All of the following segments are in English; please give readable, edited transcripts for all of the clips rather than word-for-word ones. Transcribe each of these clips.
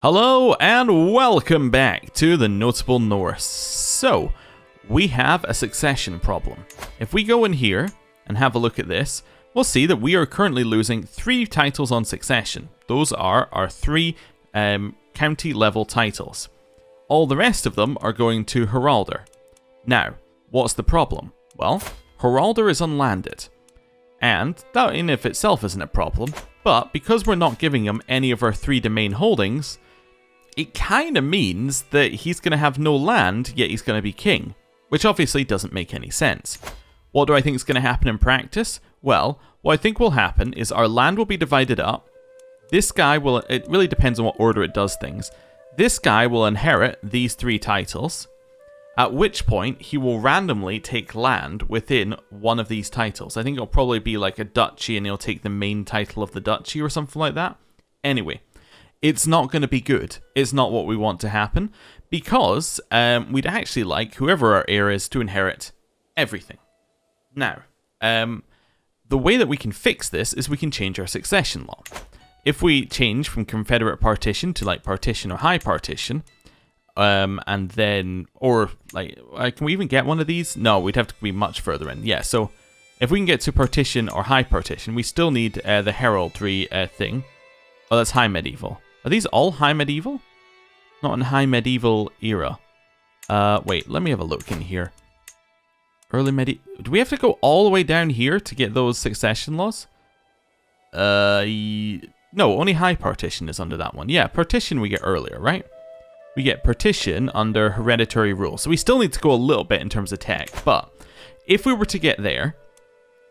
Hello and welcome back to the Notable Norse. So, we have a succession problem. If we go in here and have a look at this, we'll see that we are currently losing 3 titles on succession. Those are our 3 county level titles. All the rest of them are going to Haraldr. Now, what's the problem? Well, Haraldr is unlanded. And that in of itself isn't a problem, but because we're not giving him any of our 3 domain holdings, it kind of means that he's going to have no land, yet he's going to be king, which obviously doesn't make any sense. What do I think is going to happen in practice? Well, what I think will happen is our land will be divided up. This guy will, it really depends on what order it does things. This guy will inherit these 3 titles, at which point he will randomly take land within one of these titles. I think it'll probably be like a duchy and he'll take the main title of the duchy or something like that. Anyway. It's not going to be good. It's not what we want to happen because we'd actually like whoever our heir is to inherit everything. Now, the way that we can fix this is we can change our succession law. If we change from confederate partition to like partition or high partition, and then, or like, can we even get one of these? No, we'd have to be much further in. Yeah, so if we can get to partition or high partition, we still need the heraldry thing. Oh, that's high medieval. Are these all high medieval? Not in high medieval era. Wait, let me have a look in here. Early medieval. Do we have to go all the way down here to get those succession laws? No, only high partition is under that one. Yeah, partition we get earlier, right? We get partition under hereditary rule. So we still need to go a little bit in terms of tech. But if we were to get there,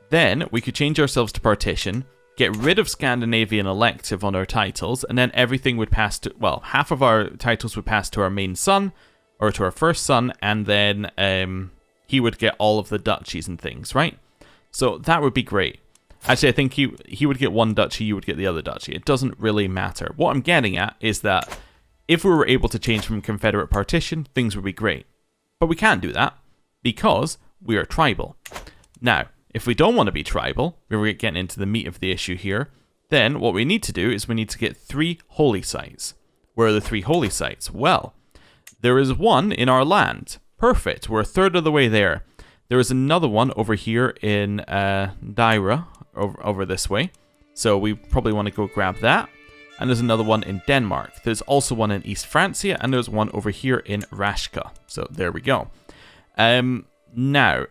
then we could change ourselves to partition, get rid of Scandinavian elective on our titles, and then everything would pass to, well, half of our titles would pass to our main son, or to our first son, and then he would get all of the duchies and things, right? So that would be great. Actually, I think he would get one duchy, you would get the other duchy. It doesn't really matter. What I'm getting at is that if we were able to change from confederate partition, things would be great. But we can't do that, because we are tribal. Now, if we don't want to be tribal, we're getting into the meat of the issue here, then what we need to do is we need to get 3 holy sites. Where are the 3 holy sites? Well, there is one in our land. Perfect, we're a third of the way there. There is another one over here in Daira, over this way. So we probably want to go grab that. And there's another one in Denmark. There's also one in East Francia, and there's one over here in Rashka. So there we go. Now,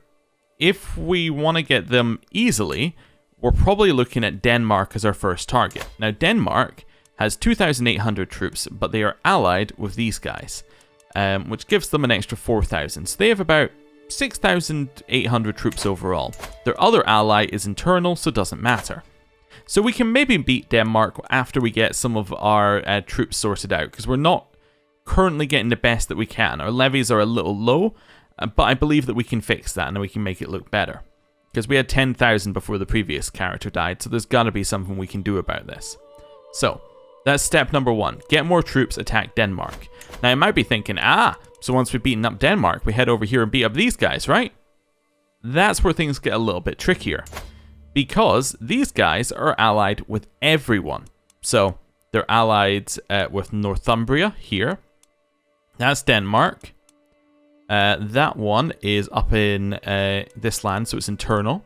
if we want to get them easily, we're probably looking at Denmark as our first target. Now, Denmark has 2,800 troops, but they are allied with these guys, which gives them an extra 4,000. So they have about 6,800 troops overall. Their other ally is internal, so it doesn't matter. So we can maybe beat Denmark after we get some of our troops sorted out, because we're not currently getting the best that we can. Our levies are a little low, but I believe that we can fix that and we can make it look better. Because we had 10,000 before the previous character died, so there's got to be something we can do about this. So, that's step number 1. Get more troops, attack Denmark. Now, I might be thinking, so once we've beaten up Denmark, we head over here and beat up these guys, right? That's where things get a little bit trickier. Because these guys are allied with everyone. So, they're allied with Northumbria here. That's Denmark. That one is up in this land, so it's internal.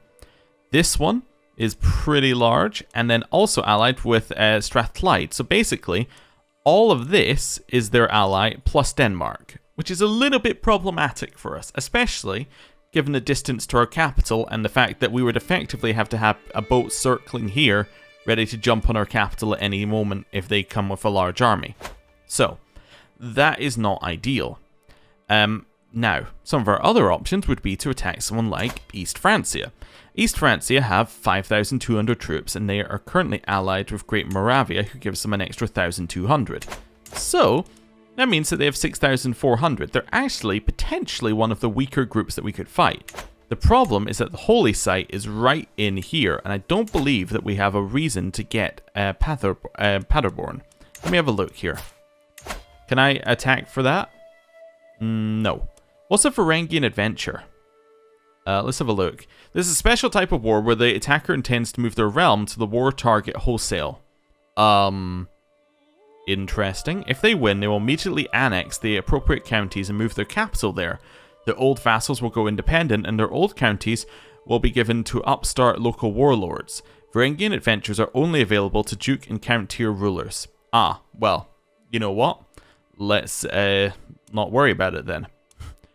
This one is pretty large, and then also allied with Strathclyde. So basically, all of this is their ally plus Denmark, which is a little bit problematic for us, especially given the distance to our capital and the fact that we would effectively have to have a boat circling here, ready to jump on our capital at any moment if they come with a large army. So, that is not ideal. Now, some of our other options would be to attack someone like East Francia. East Francia have 5,200 troops, and they are currently allied with Great Moravia, who gives them an extra 1,200. So, that means that they have 6,400. They're actually potentially one of the weaker groups that we could fight. The problem is that the holy site is right in here, and I don't believe that we have a reason to get Paderborn. Let me have a look here. Can I attack for that? No. What's a Varangian adventure? Let's have a look. This is a special type of war where the attacker intends to move their realm to the war target wholesale. Interesting. If they win, they will immediately annex the appropriate counties and move their capital there. Their old vassals will go independent, and their old counties will be given to upstart local warlords. Varangian adventures are only available to Duke and Count tier rulers. Ah, well, you know what? Let's not worry about it then.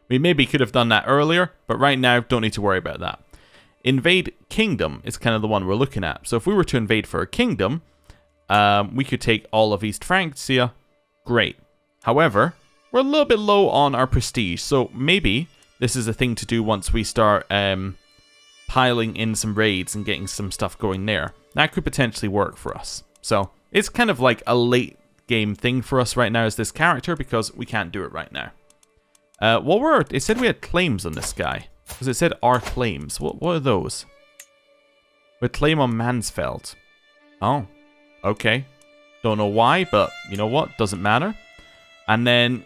We maybe could have done that earlier, but right now, don't need to worry about that. Invade Kingdom is kind of the one we're looking at. So if we were to invade for a kingdom, we could take all of East Francia. Great. However, we're a little bit low on our prestige, so maybe this is a thing to do once we start piling in some raids and getting some stuff going there. That could potentially work for us. So it's kind of like a late game thing for us right now as this character, because we can't do it right now. It said we had claims on this guy, because it said our claims. What are those? We claim on Mansfeld. Oh, okay. Don't know why, but you know what? Doesn't matter. And then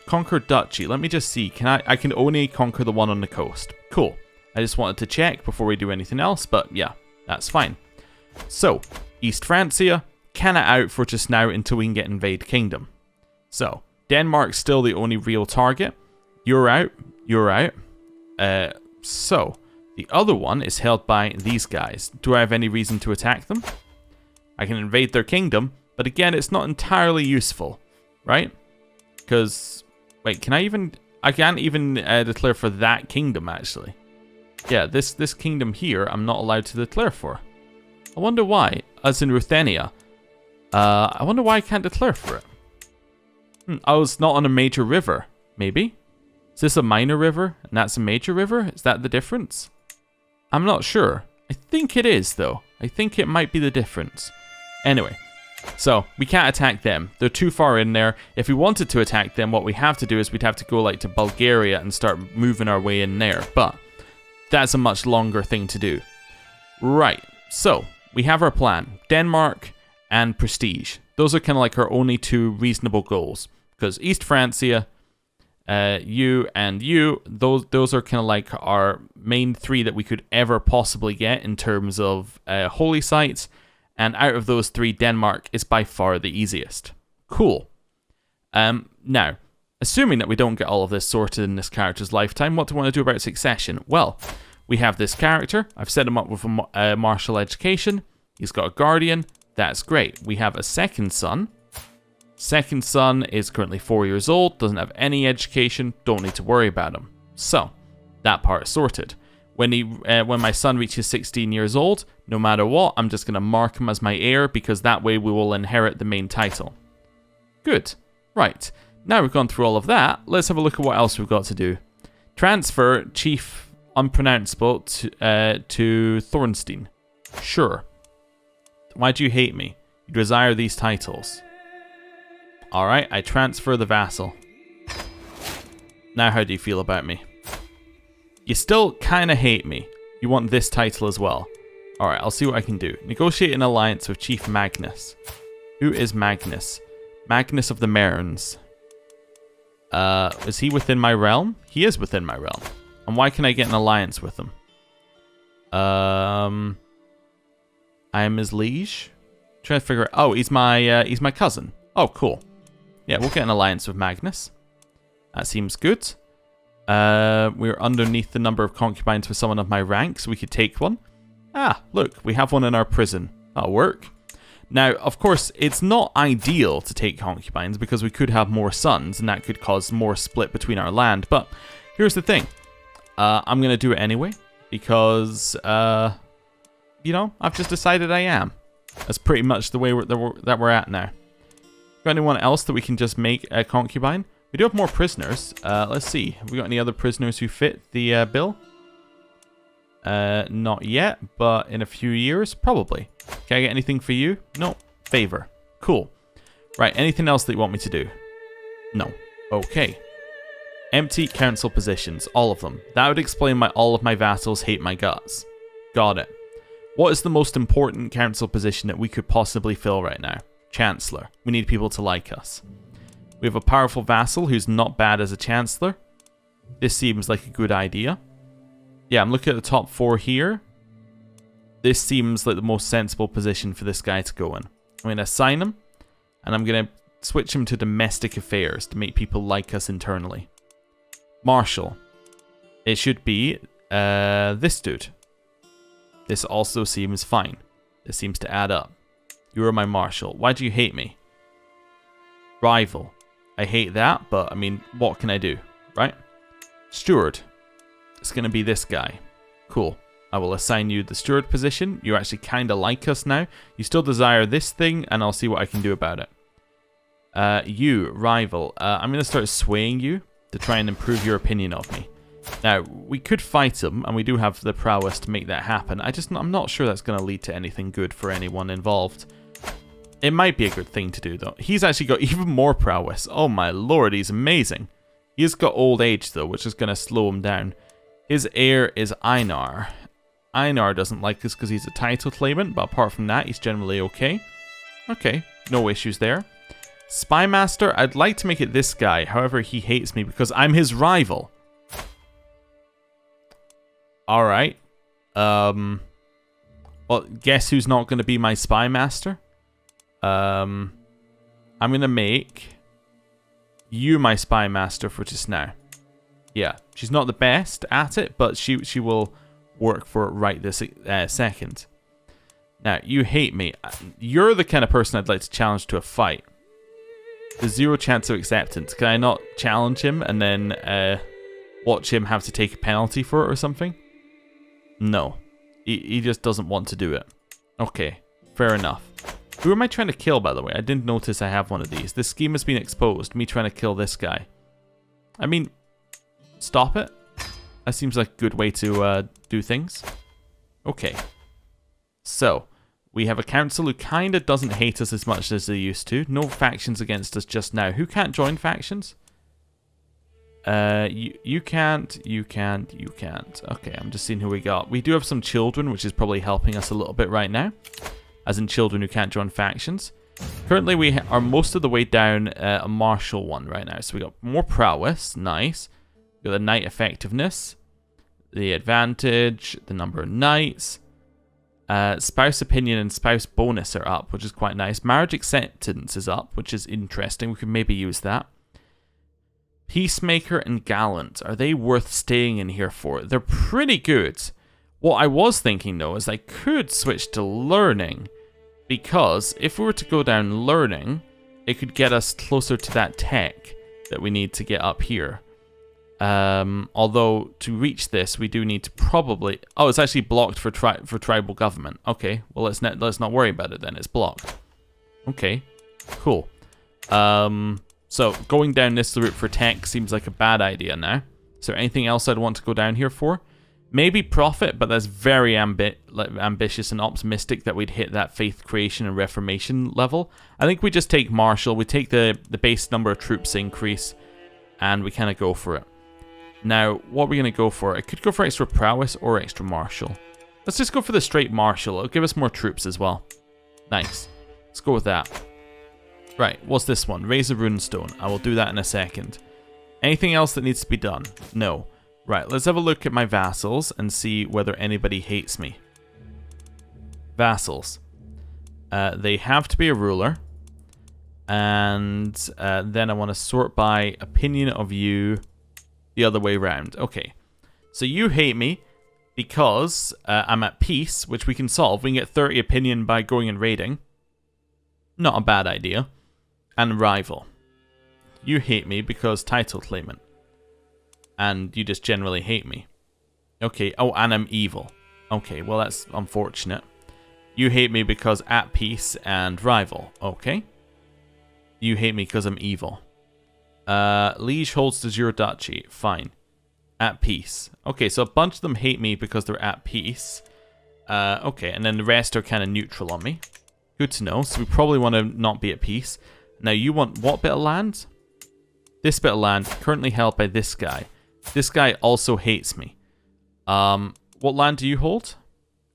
conquer duchy. Let me just see. I can only conquer the one on the coast. Cool. I just wanted to check before we do anything else, but yeah, that's fine. So, East Francia, kinda out for just now until we can get Invade Kingdom. So, Denmark's still the only real target. You're out. You're out. So, the other one is held by these guys. Do I have any reason to attack them? I can invade their kingdom, but again, it's not entirely useful, right? Because, wait, I can't even declare for that kingdom, actually. Yeah, this kingdom here, I'm not allowed to declare for. I wonder why. As in Ruthenia. I wonder why I can't declare for it. Oh, it's not on a major river, maybe? Is this a minor river, and that's a major river? Is that the difference? I'm not sure. I think it is, though. I think it might be the difference. Anyway, so we can't attack them. They're too far in there. If we wanted to attack them, what we have to do is we'd have to go like to Bulgaria and start moving our way in there. But that's a much longer thing to do. Right, so we have our plan. Denmark and Prestige. Those are kind of like our only two reasonable goals. Because East Francia, you and you, those are kind of like our main three that we could ever possibly get in terms of holy sites. And out of those three, Denmark is by far the easiest. Cool. Now, assuming that we don't get all of this sorted in this character's lifetime, what do we want to do about succession? Well, we have this character. I've set him up with a martial education. He's got a guardian. That's great. We have a second son. Second son is currently 4 years old, doesn't have any education, don't need to worry about him. So, that part sorted. When my son reaches 16 years old, no matter what, I'm just going to mark him as my heir, because that way we will inherit the main title. Good. Right. Now we've gone through all of that, let's have a look at what else we've got to do. Transfer Chief Unpronounceable to Thornstein. Sure. Why do you hate me? You desire these titles. Alright, I transfer the vassal. Now how do you feel about me? You still kind of hate me. You want this title as well. Alright, I'll see what I can do. Negotiate an alliance with Chief Magnus. Who is Magnus? Magnus of the Mearns. Is he within my realm? He is within my realm. And why can I get an alliance with him? I am his liege? Trying to figure out. Oh, he's my cousin. Oh, cool. Yeah, we'll get an alliance with Magnus. That seems good. We're underneath the number of concubines for someone of my rank, so we could take one. Ah, look, we have one in our prison. That'll work. Now, of course, it's not ideal to take concubines because we could have more sons, and that could cause more split between our land. But here's the thing. I'm going to do it anyway because, you know, I've just decided I am. That's pretty much the way that we're at now. Got anyone else that we can just make a concubine? We do have more prisoners. Let's see. Have we got any other prisoners who fit the bill? Not yet, but in a few years, probably. Can I get anything for you? No. Favor. Cool. Right, anything else that you want me to do? No. Okay. Empty council positions. All of them. That would explain why all of my vassals hate my guts. Got it. What is the most important council position that we could possibly fill right now? Chancellor. We need people to like us. We have a powerful vassal who's not bad as a chancellor. This seems like a good idea. Yeah, I'm looking at the top 4 here. This seems like the most sensible position for this guy to go in. I'm going to assign him, and I'm going to switch him to domestic affairs to make people like us internally. Marshal. It should be this dude. This also seems fine. This seems to add up. You are my marshal. Why do you hate me? Rival. I hate that, but I mean, what can I do, right? Steward. It's going to be this guy. Cool. I will assign you the steward position. You actually kind of like us now. You still desire this thing, and I'll see what I can do about it. You, rival. I'm going to start swaying you to try and improve your opinion of me. Now, we could fight him, and we do have the prowess to make that happen. I'm not sure that's going to lead to anything good for anyone involved. It might be a good thing to do, though. He's actually got even more prowess. Oh my lord, he's amazing. He's got old age, though, which is going to slow him down. His heir is Einar. Einar doesn't like this because he's a title claimant, but apart from that, he's generally okay. Okay, no issues there. Spymaster, I'd like to make it this guy. However, he hates me because I'm his rival. Alright. Well, guess who's not going to be my spymaster? I'm going to make you my spymaster for just now. Yeah, she's not the best at it, but she will work for it right this second. Now, you hate me. You're the kind of person I'd like to challenge to a fight. There's 0 chance of acceptance. Can I not challenge him and then watch him have to take a penalty for it or something? No. He just doesn't want to do it. Okay, fair enough. Who am I trying to kill, by the way? I didn't notice I have one of these. This scheme has been exposed. Me trying to kill this guy. I mean, stop it. That seems like a good way to do things. Okay. So, we have a council who kind of doesn't hate us as much as they used to. No factions against us just now. Who can't join factions? You can't. Okay, I'm just seeing who we got. We do have some children, which is probably helping us a little bit right now. As in children who can't join factions. Currently, we are most of the way down a martial one right now. So we got more prowess. Nice. We got the knight effectiveness. The advantage. The number of knights. Spouse opinion and spouse bonus are up, which is quite nice. Marriage acceptance is up, which is interesting. We could maybe use that. Peacemaker and gallant. Are they worth staying in here for? They're pretty good. What I was thinking, though, is I could switch to learning. Because if we were to go down learning, it could get us closer to that tech that we need to get up here. Although, to reach this, we do need to probably... Oh, it's actually blocked for tribal government. Okay, well, let's not worry about it then. It's blocked. Okay, cool. So, going down this route for tech seems like a bad idea now. Is there anything else I'd want to go down here for? Maybe profit, but that's very ambitious and optimistic that we'd hit that faith creation and reformation level. I think we just take martial, we take the base number of troops increase, and we kind of go for it. Now, what are we going to go for? I could go for extra prowess or extra martial. Let's just go for the straight martial. It'll give us more troops as well. Nice. Let's go with that. Right, what's this one? Raise a runestone. I will do that in a second. Anything else that needs to be done? No. Right, let's have a look at my vassals and see whether anybody hates me. Vassals. They have to be a ruler. And then I want to sort by opinion of you the other way around. Okay. So you hate me because I'm at peace, which we can solve. We can get 30 opinion by going and raiding. Not a bad idea. And rival. You hate me because title claimant. And you just generally hate me. Okay, oh, and I'm evil. Okay, well, that's unfortunate. You hate me because at peace and rival. Okay. You hate me because I'm evil. Liege holds the Zero Duchy. Fine. At peace. Okay, so a bunch of them hate me because they're at peace. Okay, and then the rest are kind of neutral on me. Good to know. So we probably want to not be at peace. Now, you want what bit of land? This bit of land, currently held by this guy. This guy also hates me. What land do you hold?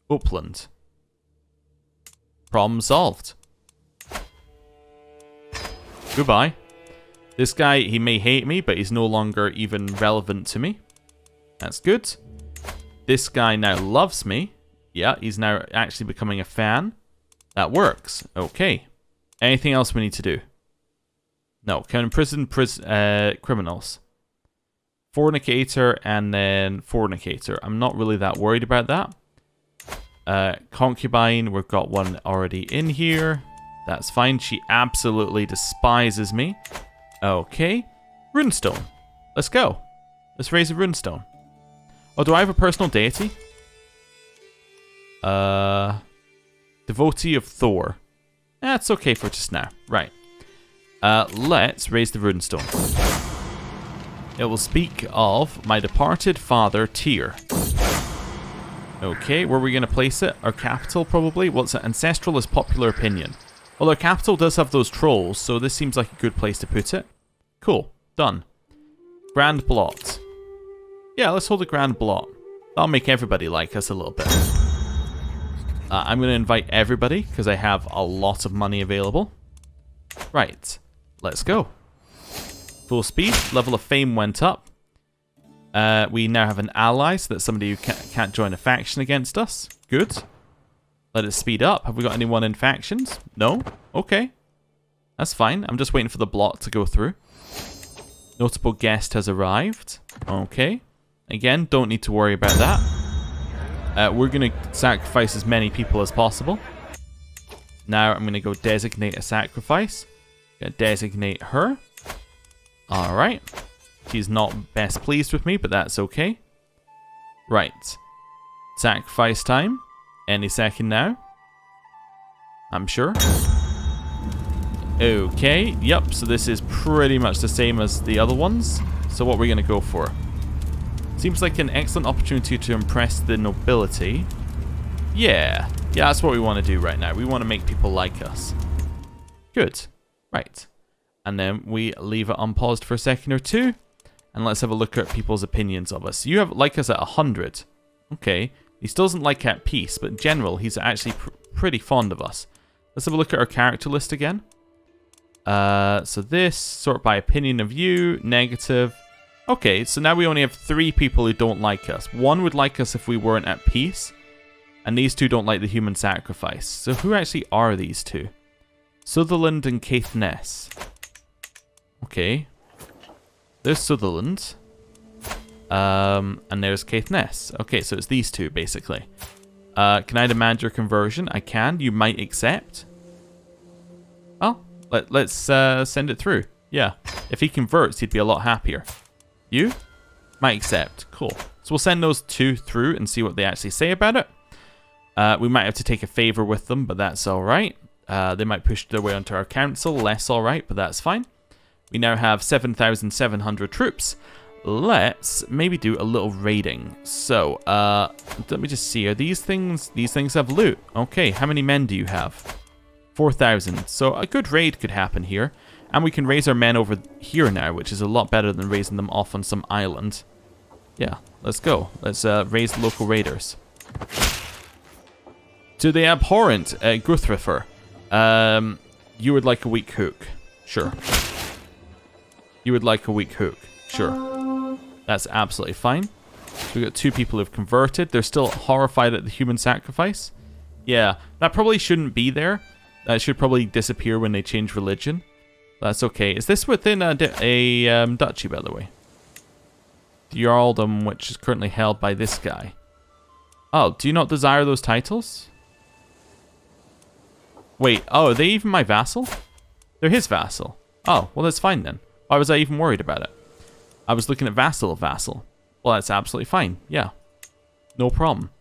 Upland. Problem solved. Goodbye. This guy, he may hate me, but he's no longer even relevant to me. That's good. This guy now loves me. Yeah, he's now actually becoming a fan. That works. Okay. Anything else we need to do? No, can imprison criminals. Fornicator and then fornicator. I'm not really that worried about that. Concubine, we've got one already in here. That's fine. She absolutely despises me. Okay. Runestone. Let's go. Let's raise a runestone. Oh, do I have a personal deity? Devotee of Thor. That's okay for just now. Right. Let's raise the runestone. It will speak of my departed father, Tyr. Okay, where are we going to place it? Our capital, probably? Well, it's ancestral is popular opinion. Well, our capital does have those trolls, so this seems like a good place to put it. Cool. Done. Grand blot. Yeah, let's hold a grand blot. That'll make everybody like us a little bit. I'm going to invite everybody, because I have a lot of money available. Right. Let's go. Full speed. Level of fame went up. We now have an ally, so that somebody who can't join a faction against us. Good. Let it speed up. Have we got anyone in factions? No? Okay. That's fine. I'm just waiting for the blot to go through. Notable guest has arrived. Okay. Again, don't need to worry about that. We're going to sacrifice as many people as possible. Now I'm going to go designate a sacrifice. Going to designate her. Alright. She's not best pleased with me, but that's okay. Right. Sacrifice time. Any second now. I'm sure. Okay. Yep, so this is pretty much the same as the other ones. So what we're going to go for. Seems like an excellent opportunity to impress the nobility. Yeah. Yeah, that's what we want to do right now. We want to make people like us. Good. Right. And then we leave it unpaused for a second or two. And let's have a look at people's opinions of us. You have like us at 100. Okay. He still doesn't like at peace, but in general, he's actually pretty fond of us. Let's have a look at our character list again. So this, sort by opinion of you, negative. Okay, so now we only have 3 people who don't like us. One would like us if we weren't at peace. And these 2 don't like the human sacrifice. So who actually are these 2? Sutherland and Caithness. Okay. There's Sutherland. And there's Caithness. Okay, so it's these 2, basically. Can I demand your conversion? I can. You might accept. Oh, let's send it through. Yeah. If he converts, he'd be a lot happier. You? Might accept. Cool. So we'll send those 2 through and see what they actually say about it. We might have to take a favor with them, but that's alright. They might push their way onto our council. Less alright, but that's fine. We now have 7,700 troops. Let's maybe do a little raiding. So, let me just see. Are these things have loot? Okay, how many men do you have? 4,000. So a good raid could happen here. And we can raise our men over here now, which is a lot better than raising them off on some island. Yeah, let's go. Let's raise local raiders. To the abhorrent Guthrifer. You would like a weak hook. Sure. You would like a weak hook. Sure. That's absolutely fine. We've got 2 people who've converted. They're still horrified at the human sacrifice. Yeah, that probably shouldn't be there. That should probably disappear when they change religion. That's okay. Is this within a duchy, by the way? The Earldom, which is currently held by this guy. Oh, do you not desire those titles? Wait, oh, are they even my vassal? They're his vassal. Oh, well that's fine then. Why was I even worried about it? I was looking at vassal of vassal. Well, that's absolutely fine. Yeah. No problem.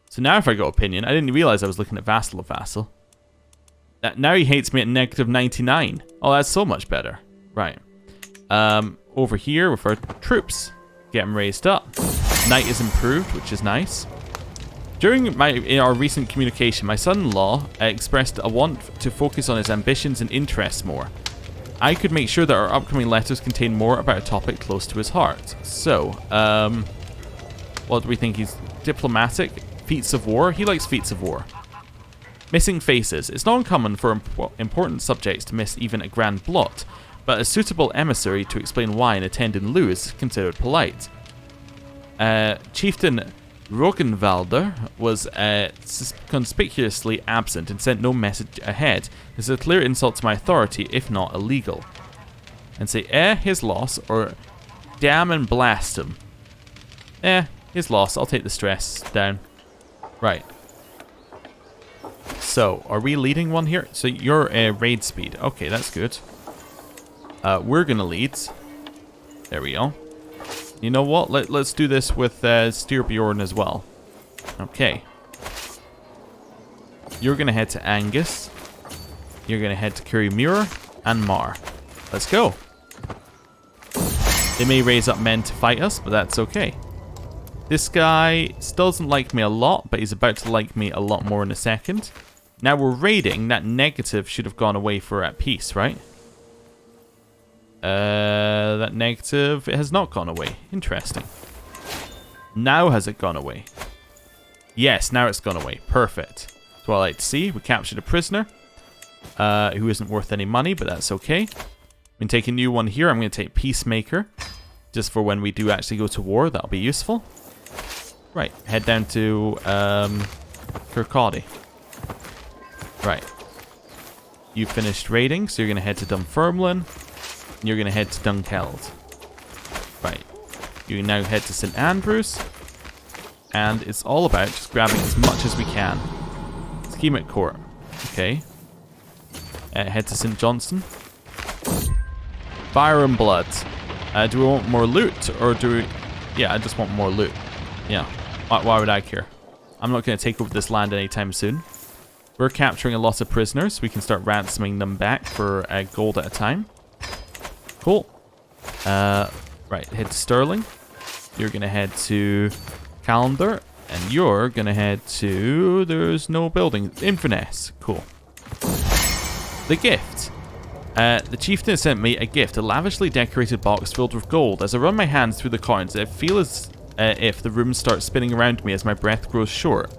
So now if I got opinion, I didn't realize I was looking at vassal of vassal. Now he hates me at negative 99. Oh, that's so much better. Right. Over here with our troops. Get them raised up. Knight is improved, which is nice. During our recent communication, my son-in-law expressed a want to focus on his ambitions and interests more. I could make sure that our upcoming letters contain more about a topic close to his heart. So, what do we think? He's diplomatic? Feats of war? He likes feats of war. Missing faces. It's not uncommon for important subjects to miss even a grand blot, but a suitable emissary to explain why and attend in lieu is considered polite. Chieftain Rogenwalder was conspicuously absent and sent no message ahead. This is a clear insult to my authority, if not illegal. and say, his loss, or damn and blast him. His loss. I'll take the stress down. Right. So, are we leading one here? So, you're raid speed. Okay, that's good. We're going to lead. There we go. You know what? Let's do this with Styrbjorn as well. Okay. You're going to head to Angus. You're going to head to Curimura and Mar. Let's go. They may raise up men to fight us, but that's okay. This guy still doesn't like me a lot, but he's about to like me a lot more in a second. Now we're raiding. That negative should have gone away for at peace, right? That negative, it has not gone away. Interesting. Now has it gone away? Yes, now it's gone away. Perfect. That's what I like to see. We captured a prisoner who isn't worth any money, but that's okay. I'm going to take a new one here. I'm going to take Peacemaker, just for when we do actually go to war. That'll be useful. Right, head down to Kirkcaldy. Right. You finished raiding, so you're going to head to Dunfermline. And you're going to head to Dunkeld. Right. You can now head to St. Andrews. And it's all about just grabbing as much as we can. Schemic Court. Okay. Head to St. Johnston. Fire and Blood. Do we want more loot? Or do we... Yeah, I just want more loot. Yeah. Why would I care? I'm not going to take over this land anytime soon. We're capturing a lot of prisoners. We can start ransoming them back for gold at a time. Cool. Right, head to Stirling. You're going to head to Calendar. And you're going to head to... There's no building. Inverness. Cool. The gift. The chieftain sent me a gift, a lavishly decorated box filled with gold. As I run my hands through the coins, I feel as if the room starts spinning around me as my breath grows short.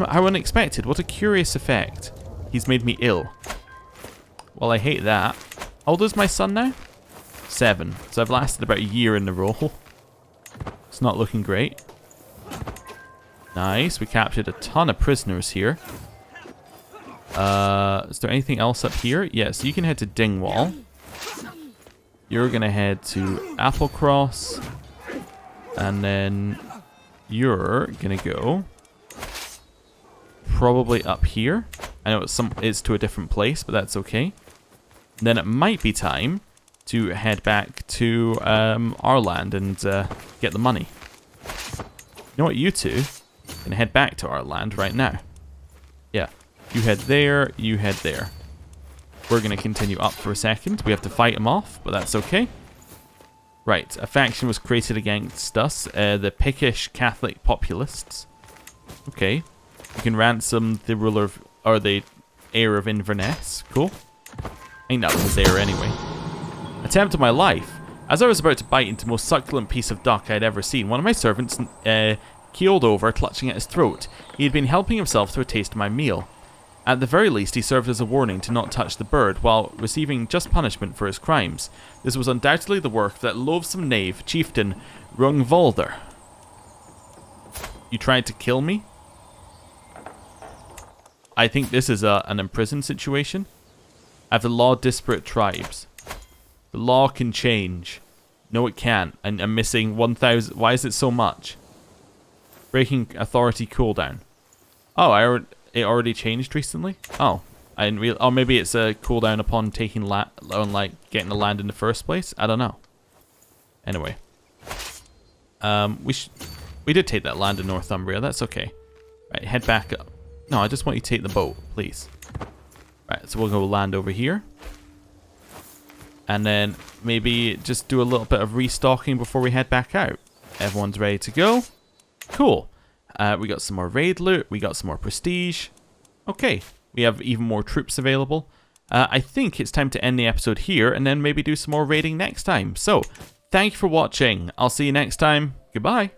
How unexpected. What a curious effect. He's made me ill. Well, I hate that. How old is my son now? 7. So I've lasted about a year in the role. It's not looking great. Nice. We captured a ton of prisoners here. Is there anything else up here? Yes, you can head to Dingwall. You're going to head to Applecross. And then you're going to go probably up here. I know it's to a different place, but that's okay. And then it might be time to head back to our land and get the money. You know what, you two can head back to our land right now. Yeah. You head there, you head there. We're going to continue up for a second. We have to fight them off, but that's okay. Right, a faction was created against us, the Pictish Catholic Populists. Okay. You can ransom the ruler of, or the heir of Inverness. Cool. I think that was his heir anyway. Attempt of my life. As I was about to bite into the most succulent piece of duck I had ever seen, one of my servants keeled over, clutching at his throat. He had been helping himself to a taste of my meal. At the very least, he served as a warning to not touch the bird, while receiving just punishment for his crimes. This was undoubtedly the work of that loathsome knave, chieftain Rungvolder. You tried to kill me? I think this is an imprisoned situation. Have the law disparate tribes. The law can change. No, it can't. And I'm missing 1,000. Why is it so much? Breaking authority cooldown. Oh, it already changed recently? Oh, I didn't realize. Oh, maybe it's a cooldown upon taking getting the land in the first place. I don't know. Anyway, we did take that land in Northumbria. That's okay. Right, head back up. No, I just want you to take the boat, please. Right, so we'll go land over here, and then maybe just do a little bit of restocking before we head back out. Everyone's ready to go. Cool. We got some more raid loot. We got some more prestige. Okay. We have even more troops available. I think it's time to end the episode here and then maybe do some more raiding next time. So, thank you for watching. I'll see you next time. Goodbye.